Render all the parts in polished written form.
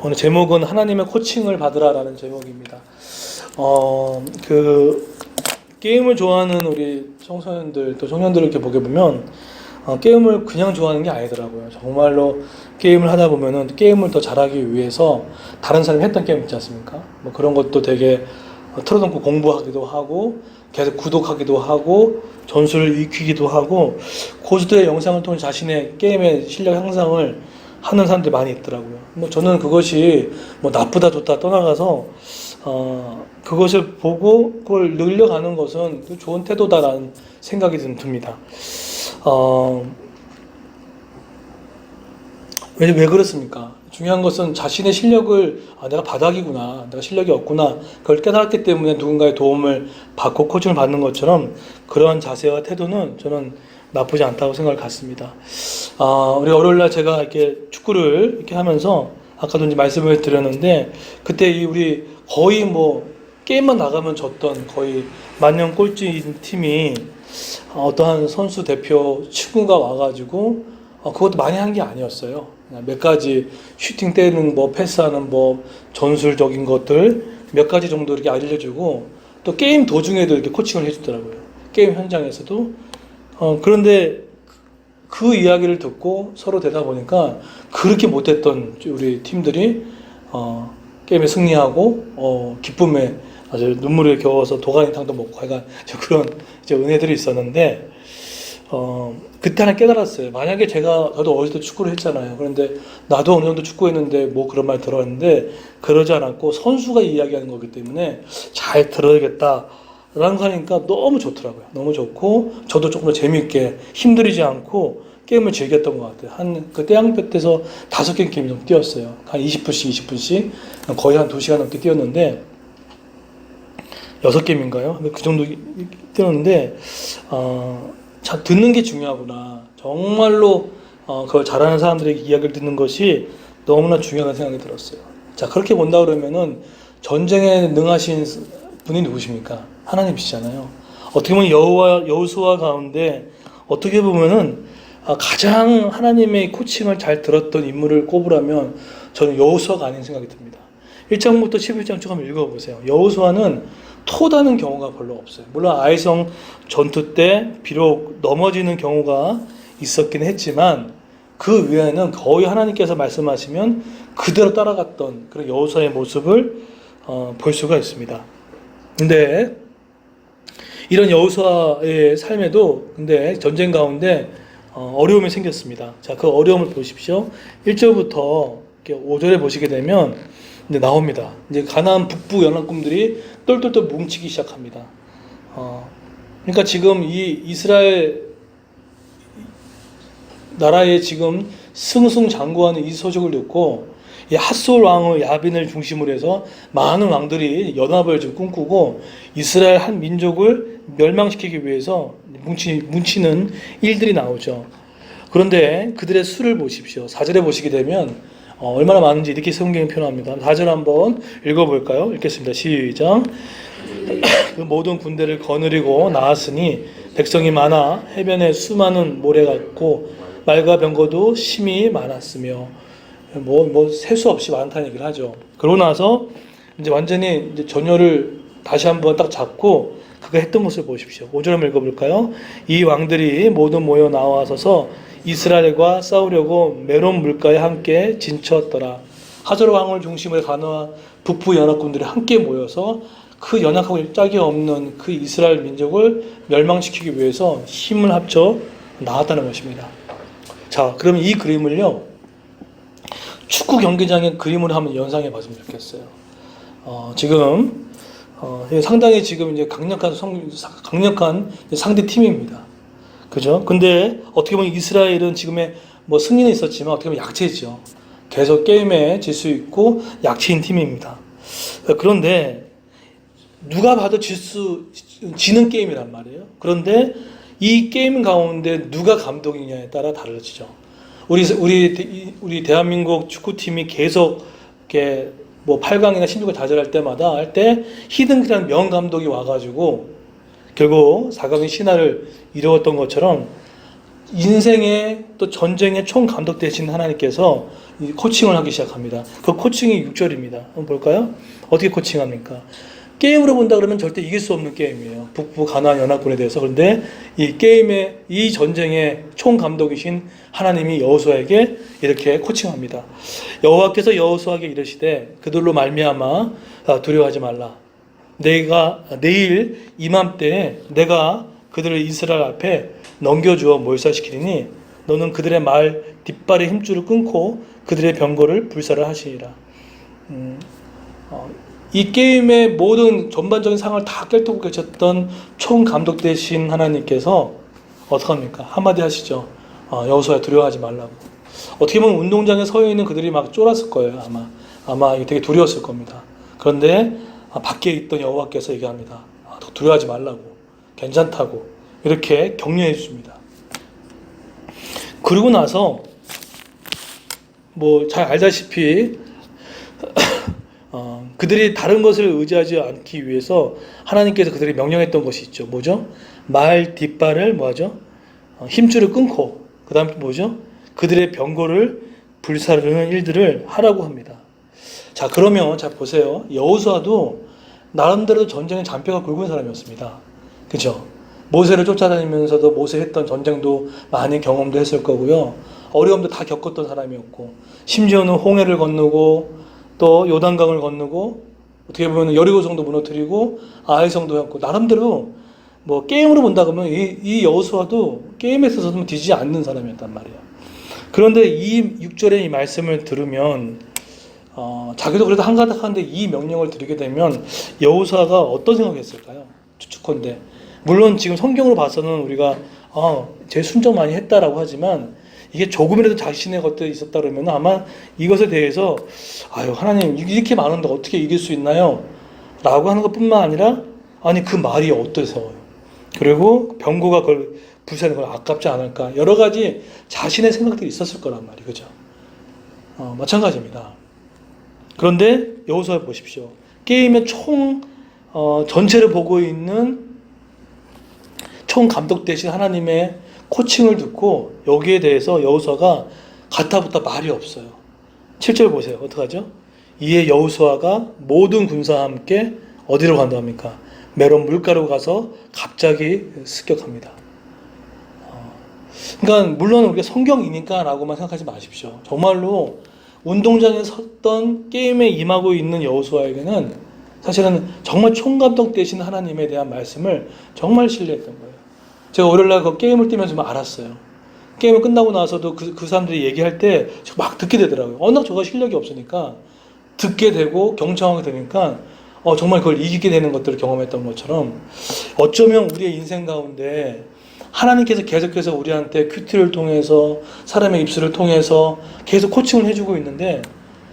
오늘 제목은 하나님의 코칭을 받으라라는 제목입니다. 게임을 좋아하는 우리 청소년들 또 청년들을 이렇게 보게 보면 게임을 그냥 좋아하는 게 아니더라고요. 정말로 게임을 하다 보면은 게임을 더 잘하기 위해서 다른 사람이 했던 게임 있지 않습니까? 뭐 그런 것도 되게 틀어놓고 공부하기도 하고 계속 구독하기도 하고 전술을 익히기도 하고 고수들의 영상을 통해 자신의 게임의 실력 향상을 하는 사람들이 많이 있더라고요. 뭐 저는 그것이 뭐 나쁘다 좋다 떠나가서 그것을 보고 그걸 늘려가는 것은 좋은 태도다라는 생각이 듭니다. 왜 그렇습니까? 중요한 것은 자신의 실력을 내가 바닥이구나, 내가 실력이 없구나 그걸 깨달았기 때문에 누군가의 도움을 받고 코칭을 받는 것처럼 그러한 자세와 태도는 저는 나쁘지 않다고 생각을 갖습니다. 우리 월요일날 제가 이렇게 축구를 이렇게 하면서 아까도 이제 말씀을 드렸는데 그때 우리 거의 뭐 게임만 나가면 졌던 거의 만년 꼴찌인 팀이 어떠한 선수 대표 친구가 와가지고 그것도 많이 한 게 아니었어요. 그냥 몇 가지 슈팅 때는 뭐 패스하는 뭐 전술적인 것들 몇 가지 정도 이렇게 알려주고 또 게임 도중에도 이렇게 코칭을 해주더라고요. 게임 현장에서도. 그런데 그 이야기를 듣고 서로 되다 보니까 그렇게 못했던 우리 팀들이 게임에 승리하고 기쁨에 아주 눈물에 겨워서 도가니탕도 먹고 하여간 그런 이제 은혜들이 있었는데 그때 하나 깨달았어요. 만약에 저도 어렸을 때 축구를 했잖아요. 그런데 나도 어느 정도 축구했는데 뭐 그런 말 들었는데 그러지 않았고 선수가 이야기하는 거기 때문에 잘 들어야겠다 라는 거 하니까 너무 좋더라고요. 너무 좋고 저도 조금 더 재미있게 힘들이지 않고 게임을 즐겼던 것 같아요. 그 태양볕에서 5개 게임 좀 뛰었어요. 한 20분씩 거의 한 2시간 넘게 뛰었는데 6게임인가요? 그 정도 뛰었는데 자, 듣는 게 중요하구나. 정말로 그걸 잘하는 사람들에게 이야기를 듣는 것이 너무나 중요한 생각이 들었어요. 자, 그렇게 본다 그러면은 전쟁에 능하신 분이 누구십니까? 하나님이시잖아요. 어떻게 보면 여호수아 가운데 어떻게 보면은 가장 하나님의 코칭을 잘 들었던 인물을 꼽으라면 저는 여호수아가 아닌 생각이 듭니다. 1장부터 11장 쭉 한번 읽어보세요. 여호수아는 토다는 경우가 별로 없어요. 물론 아이성 전투 때 비록 넘어지는 경우가 있었긴 했지만 그 외에는 거의 하나님께서 말씀하시면 그대로 따라갔던 그런 여호수아의 모습을 볼 수가 있습니다. 근데 이런 여호수아의 삶에도 근데 전쟁 가운데 어려움이 생겼습니다. 자, 그 어려움을 보십시오. 1절부터 5절에 보시게 되면 이제 나옵니다. 이제 가나안 북부 연합군들이 똘똘똘 뭉치기 시작합니다. 그러니까 지금 이 이스라엘 나라에 지금 승승장구하는 이 소식을 듣고 이 핫솔 왕의 야빈을 중심으로 해서 많은 왕들이 연합을 지금 꿈꾸고 이스라엘 한 민족을 멸망시키기 위해서 뭉치는 일들이 나오죠. 그런데 그들의 수를 보십시오. 4절에 보시게 되면 얼마나 많은지 이렇게 성경이 표현합니다. 4절 한번 읽어볼까요? 읽겠습니다. 시작. 그 모든 군대를 거느리고 나왔으니 백성이 많아 해변에 수많은 모래 같고 말과 병거도 심히 많았으며 세수 없이 많다는 얘기를 하죠. 그러고 나서 이제 완전히 이제 전열을 다시 한번 딱 잡고 그가 했던 것을 보십시오. 5절 한번 읽어볼까요? 이 왕들이 모두 모여 나와서서 이스라엘과 싸우려고 메론 물가에 함께 진쳤더라. 하졸 왕을 중심으로 가나안 북부 연합군들이 함께 모여서 그 연합하고 짝이 없는 그 이스라엘 민족을 멸망시키기 위해서 힘을 합쳐 나왔다는 것입니다. 자, 그러면 이 그림을요 축구 경기장의 그림으로 한번 연상해 봤으면 좋겠어요. 지금 상당히 지금 이제 강력한 상대 팀입니다. 그죠? 근데 어떻게 보면 이스라엘은 지금의 뭐 승리는 있었지만 어떻게 보면 약체죠. 계속 게임에 질 수 있고 약체인 팀입니다. 그런데 누가 봐도 지는 게임이란 말이에요. 그런데 이 게임 가운데 누가 감독이냐에 따라 달라지죠. 우리 대한민국 축구팀이 계속 이렇게 뭐 8강이나 16을 다져갈 때마다 할 때 히든크라는 명 감독이 와가지고 결국 4강의 신화를 이루었던 것처럼 인생의 또 전쟁의 총 감독 되신 하나님께서 이 코칭을 하기 시작합니다. 그 코칭이 6절입니다. 한번 볼까요? 어떻게 코칭합니까? 게임으로 본다 그러면 절대 이길 수 없는 게임이에요. 북부 가나안 연합군에 대해서. 그런데 이 게임의 이 전쟁의 총감독이신 하나님이 여호수아에게 이렇게 코칭합니다. 여호와께서 여호수아에게 이르시되 그들로 말미암아 두려워하지 말라. 내가 내일 이맘때에 내가 그들을 이스라엘 앞에 넘겨주어 몰살시키리니 너는 그들의 말 뒷발의 힘줄을 끊고 그들의 병거를 불사를 하시리라. 이 게임의 모든 전반적인 상황을 다 꿰뚫고 계셨던 총감독 되신 하나님께서 어떡합니까? 한마디 하시죠. 여호수아 두려워하지 말라고. 어떻게 보면 운동장에 서 있는 그들이 막 쫄았을 거예요. 아마 되게 두려웠을 겁니다. 그런데 밖에 있던 여호와께서 얘기합니다. 두려워하지 말라고. 괜찮다고. 이렇게 격려해 주십니다. 그러고 나서 뭐 잘 알다시피 그들이 다른 것을 의지하지 않기 위해서 하나님께서 그들이 명령했던 것이 있죠. 뭐죠? 말 뒷발을 뭐하죠? 힘줄을 끊고 그 다음에 뭐죠? 그들의 병거를 불사르는 일들을 하라고 합니다. 자, 그러면 자 보세요. 여호수아도 나름대로 전쟁의 잔뼈가 굵은 사람이었습니다. 그렇죠? 모세를 쫓아다니면서도 모세 했던 전쟁도 많이 경험도 했을 거고요. 어려움도 다 겪었던 사람이었고, 심지어는 홍해를 건너고 또 요단강을 건너고 어떻게 보면 여리고성도 무너뜨리고 아이성도 했고, 나름대로 뭐 게임으로 본다 그러면 이 여호수아도 게임에 있어서는 뒤지지 않는 사람이었단 말이에요. 그런데 이 6절의 이 말씀을 들으면 자기도 그래도 한가닥한데 이 명령을 드리게 되면 여호수아가 어떤 생각했을까요? 추측컨대. 물론 지금 성경으로 봐서는 우리가 제 순종 많이 했다라고 하지만 이게 조금이라도 자신의 것들이 있었다 그러면 아마 이것에 대해서 하나님 이렇게 많은데 어떻게 이길 수 있나요? 라고 하는 것뿐만 아니라 아니 그 말이 어때서 그리고 병고가 그걸 불사하는 걸 아깝지 않을까 여러 가지 자신의 생각들이 있었을 거란 말이에요. 그죠? 마찬가지입니다. 그런데 여호수아 보십시오. 게임의 전체를 보고 있는 총 감독 대신 하나님의 코칭을 듣고 여기에 대해서 여호수아가 가타부타 말이 없어요. 7절 보세요. 어떡하죠? 이에 여호수아가 모든 군사와 함께 어디로 간다 합니까? 메론 물가로 가서 갑자기 습격합니다. 그러니까 물론 우리가 성경이니까 라고만 생각하지 마십시오. 정말로 운동장에 섰던 게임에 임하고 있는 여호수아에게는 사실은 정말 총감독 되신 하나님에 대한 말씀을 정말 신뢰했던 거예요. 제가 월요일날 그 게임을 뛰면서 알았어요. 게임을 끝나고 나서도 그 사람들이 얘기할 때 막 듣게 되더라고요. 워낙 저가 실력이 없으니까 듣게 되고 경청하게 되니까 정말 그걸 이기게 되는 것들을 경험했던 것처럼 어쩌면 우리의 인생 가운데 하나님께서 계속해서 우리한테 큐티를 통해서 사람의 입술을 통해서 계속 코칭을 해주고 있는데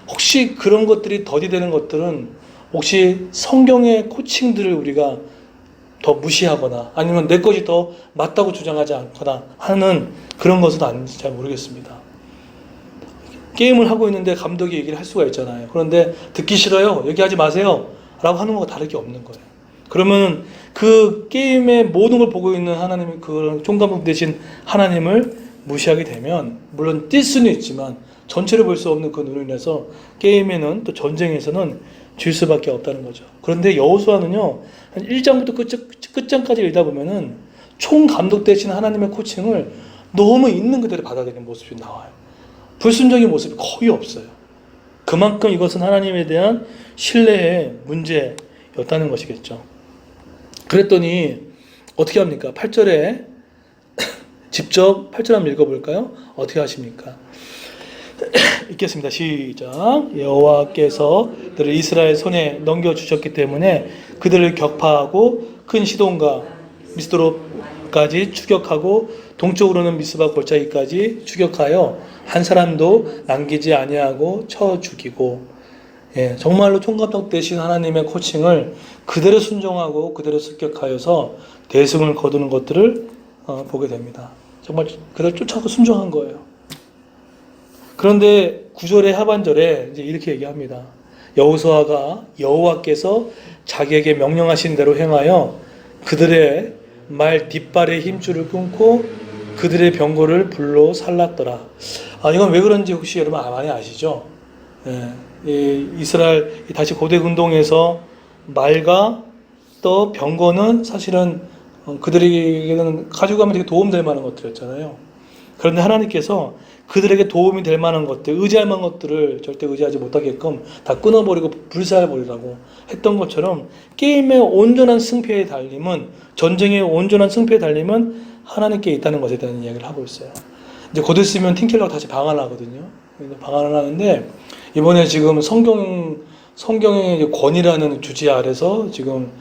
혹시 그런 것들이 더디되는 것들은 혹시 성경의 코칭들을 우리가 더 무시하거나 아니면 내 것이 더 맞다고 주장하지 않거나 하는 그런 것은 아닌지 잘 모르겠습니다. 게임을 하고 있는데 감독이 얘기를 할 수가 있잖아요. 그런데 듣기 싫어요. 얘기하지 마세요. 라고 하는 것과 다를 게 없는 거예요. 그러면 그 게임의 모든 걸 보고 있는 하나님, 그 총감독 되신 하나님을 무시하게 되면 물론 뛸 수는 있지만 전체를 볼 수 없는 그 눈으로 인해서 게임에는 또 전쟁에서는 질 수밖에 없다는 거죠. 그런데 여호수아는요, 한 1장부터 끝장까지 읽다 보면은 총감독 되신 하나님의 코칭을 너무 있는 그대로 받아들이는 모습이 나와요. 불순종의 모습이 거의 없어요. 그만큼 이것은 하나님에 대한 신뢰의 문제였다는 것이겠죠. 그랬더니 어떻게 합니까? 8절에 직접 8절 한번 읽어볼까요? 어떻게 하십니까? 읽겠습니다. 시작. 여호와께서 그들을 이스라엘 손에 넘겨주셨기 때문에 그들을 격파하고 큰 시돈과 미스도로까지 추격하고 동쪽으로는 미스바 골짜기까지 추격하여 한 사람도 남기지 아니하고 쳐 죽이고 정말로 총감독 되신 하나님의 코칭을 그대로 순종하고 그대로 습격하여서 대승을 거두는 것들을 보게 됩니다. 정말 그대로 쫓아서 순종한 거예요. 그런데 9절의 하반절에 이제 이렇게 얘기합니다. 여호수아가 여호와께서 자기에게 명령하신 대로 행하여 그들의 말 뒷발의 힘줄을 끊고 그들의 병거를 불로 살랐더라. 이건 왜 그런지 혹시 여러분 많이 아시죠? 예, 이 이스라엘 다시 고대 운동에서 말과 또 병거는 사실은 그들에게는 가지고 가면 되게 도움될 만한 것들이었잖아요. 그런데 하나님께서 그들에게 도움이 될 만한 것들, 의지할 만한 것들을 절대 의지하지 못하게끔 다 끊어버리고 불살버리라고 했던 것처럼 게임의 온전한 승패의 달림은, 전쟁의 온전한 승패의 달림은 하나님께 있다는 것에 대한 이야기를 하고 있어요. 이제 곧 있으면 팀켈러가 다시 방한을 하거든요. 방한을 하는데 이번에 지금 성경의 권위라는 주제 아래서 지금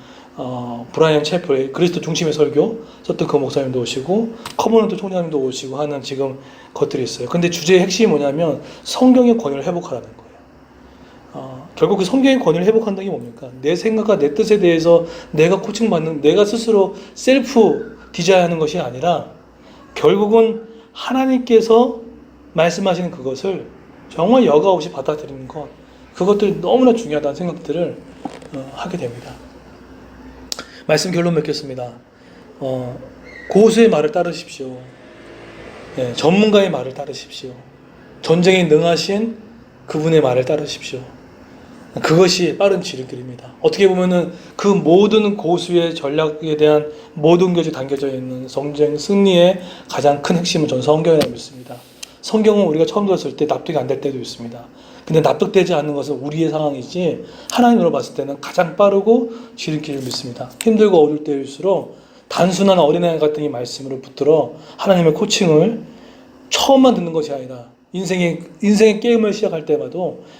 브라이언 채플 그리스도 중심의 설교 썼던 그 목사님도 오시고 커버넌트 총장님도 오시고 하는 지금 것들이 있어요. 근데 주제의 핵심이 뭐냐면 성경의 권위를 회복하라는 거예요. 결국 그 성경의 권위를 회복한다는 게 뭡니까? 내 생각과 내 뜻에 대해서 내가 코칭받는, 내가 스스로 셀프 디자인하는 것이 아니라 결국은 하나님께서 말씀하시는 그것을 정말 여과 없이 받아들이는 것, 그것들이 너무나 중요하다는 생각들을 하게 됩니다. 말씀 결론 맺겠습니다. 고수의 말을 따르십시오. 예, 전문가의 말을 따르십시오. 전쟁에 능하신 그분의 말을 따르십시오. 그것이 빠른 지름길입니다. 어떻게 보면은 그 모든 고수의 전략에 대한 모든 것이 담겨져 있는 전쟁 승리의 가장 큰 핵심은 전 성경이라고 믿습니다. 성경은 우리가 처음 들었을 때 납득이 안 될 때도 있습니다. 근데 납득되지 않는 것은 우리의 상황이지 하나님으로 봤을 때는 가장 빠르고 지름길을 믿습니다. 힘들고 어려울 때일수록 단순한 어린아이 같은 이 말씀으로 붙들어 하나님의 코칭을 처음만 듣는 것이 아니라 인생의 게임을 시작할 때마다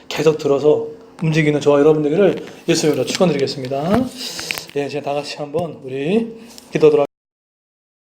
계속 들어서 움직이는 저와 여러분들을 예수님으로 축원드리겠습니다. 네, 이제 다 같이 한번 우리 기도하도록